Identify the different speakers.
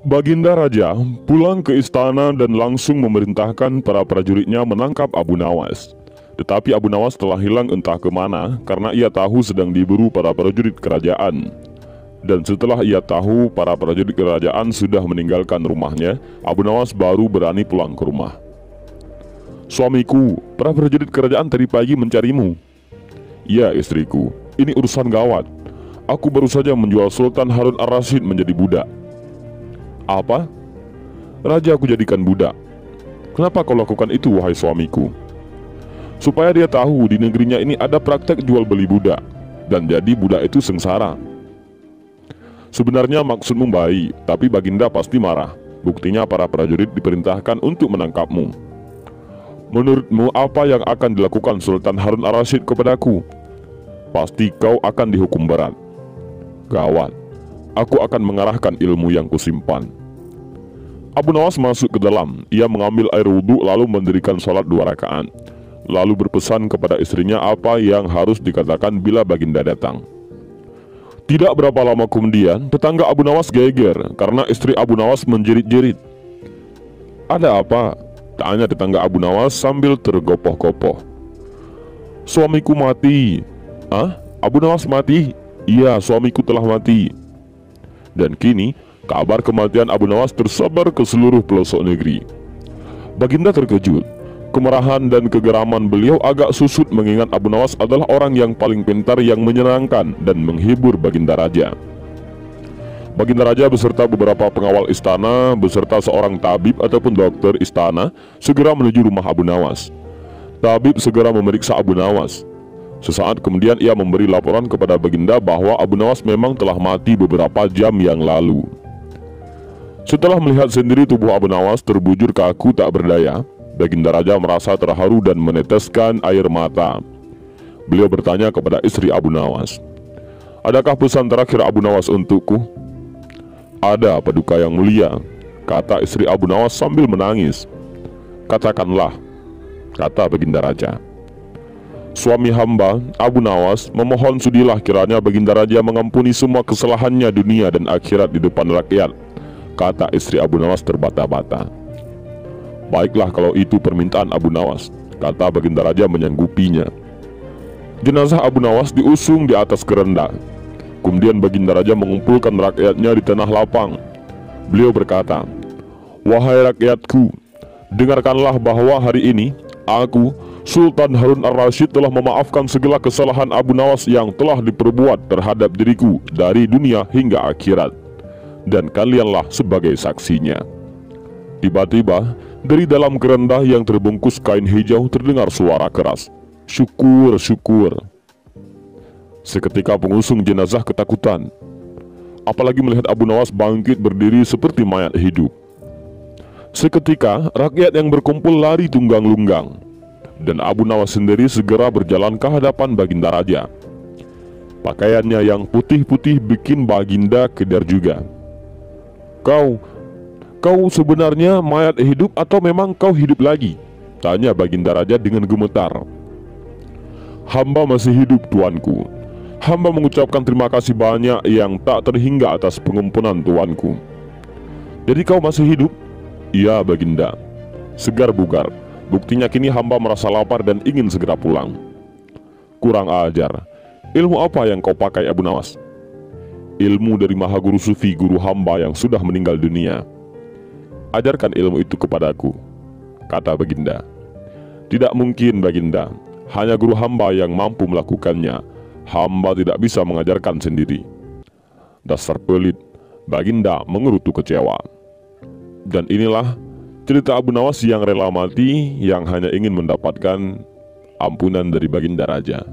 Speaker 1: Baginda Raja pulang ke istana dan langsung memerintahkan para prajuritnya menangkap Abu Nawas. Tetapi Abu Nawas telah hilang entah kemana karena ia tahu sedang diburu para prajurit kerajaan. Dan setelah ia tahu para prajurit kerajaan sudah meninggalkan rumahnya, Abu Nawas baru berani pulang ke rumah. "Suamiku, para prajurit kerajaan tadi pagi mencarimu." "Ya istriku, ini urusan gawat. Aku baru saja menjual Sultan Harun Ar-Rasyid menjadi budak." "Apa? Raja aku jadikan budak. Kenapa kau lakukan itu wahai suamiku?" "Supaya dia tahu di negerinya ini ada praktek jual beli budak, dan jadi budak itu sengsara." "Sebenarnya maksudmu baik, tapi Baginda pasti marah. Buktinya para prajurit diperintahkan untuk menangkapmu." "Menurutmu apa yang akan dilakukan Sultan Harun Ar-Rasyid kepadaku?" "Pasti kau akan dihukum berat." "Gawat, aku akan mengarahkan ilmu yang kusimpan." Abu Nawas masuk ke dalam. Ia mengambil air wudhu lalu mendirikan sholat 2 rakaat. Lalu berpesan kepada istrinya apa yang harus dikatakan bila Baginda datang. Tidak berapa lama kemudian, tetangga Abu Nawas geger karena istri Abu Nawas menjerit-jerit. "Ada apa?" tanya tetangga Abu Nawas sambil tergopoh-gopoh. "Suamiku mati." "Ah, Abu Nawas mati?" "Iya, suamiku telah mati." Dan kini kabar kematian Abu Nawas tersebar ke seluruh pelosok negeri. Baginda terkejut. Kemarahan dan kegeraman beliau agak susut mengingat Abu Nawas adalah orang yang paling pintar yang menyenangkan dan menghibur Baginda Raja. Baginda Raja beserta beberapa pengawal istana beserta seorang tabib ataupun dokter istana segera menuju rumah Abu Nawas. Tabib segera memeriksa Abu Nawas. Sesaat kemudian ia memberi laporan kepada Baginda bahwa Abu Nawas memang telah mati beberapa jam yang lalu. Setelah melihat sendiri tubuh Abu Nawas terbujur kaku tak berdaya, Baginda Raja merasa terharu dan meneteskan air mata. Beliau bertanya kepada istri Abu Nawas, "Adakah pesan terakhir Abu Nawas untukku?" "Ada, Paduka yang mulia," kata istri Abu Nawas sambil menangis. "Katakanlah," kata Baginda Raja. "Suami hamba, Abu Nawas, memohon sudilah kiranya Baginda Raja mengampuni semua kesalahannya dunia dan akhirat di depan rakyat," kata istri Abu Nawas terbata-bata. "Baiklah kalau itu permintaan Abu Nawas," kata Baginda Raja menyanggupinya. Jenazah Abu Nawas diusung di atas kerenda. Kemudian Baginda Raja mengumpulkan rakyatnya di tanah lapang. Beliau berkata, "Wahai rakyatku, dengarkanlah bahwa hari ini aku, Sultan Harun Ar-Rasyid, telah memaafkan segala kesalahan Abu Nawas yang telah diperbuat terhadap diriku dari dunia hingga akhirat, dan kalianlah sebagai saksinya." Tiba-tiba dari dalam kerenda yang terbungkus kain hijau terdengar suara keras, "Syukur, syukur." Seketika pengusung jenazah ketakutan, apalagi melihat Abu Nawas bangkit berdiri seperti mayat hidup. Seketika rakyat yang berkumpul lari tunggang-lunggang, dan Abu Nawas sendiri segera berjalan ke hadapan Baginda Raja. Pakaiannya yang putih-putih bikin Baginda kedar juga. Kau sebenarnya mayat hidup atau memang kau hidup lagi?" tanya Baginda Raja dengan gemetar. "Hamba masih hidup, tuanku. Hamba mengucapkan terima kasih banyak yang tak terhingga atas pengampunan tuanku." "Jadi kau masih hidup?" "Iya, Baginda. Segar bugar. Buktinya kini hamba merasa lapar dan ingin segera pulang." "Kurang ajar. Ilmu apa yang kau pakai, Abu Nawas?" "Ilmu dari Maha Guru Sufi, guru hamba yang sudah meninggal dunia." "Ajarkan ilmu itu kepadaku," kata Baginda. "Tidak mungkin, Baginda. Hanya guru hamba yang mampu melakukannya. Hamba tidak bisa mengajarkan sendiri." "Dasar pelit," Baginda mengerutu kecewa. Dan inilah cerita Abu Nawas yang rela mati, yang hanya ingin mendapatkan ampunan dari Baginda Raja.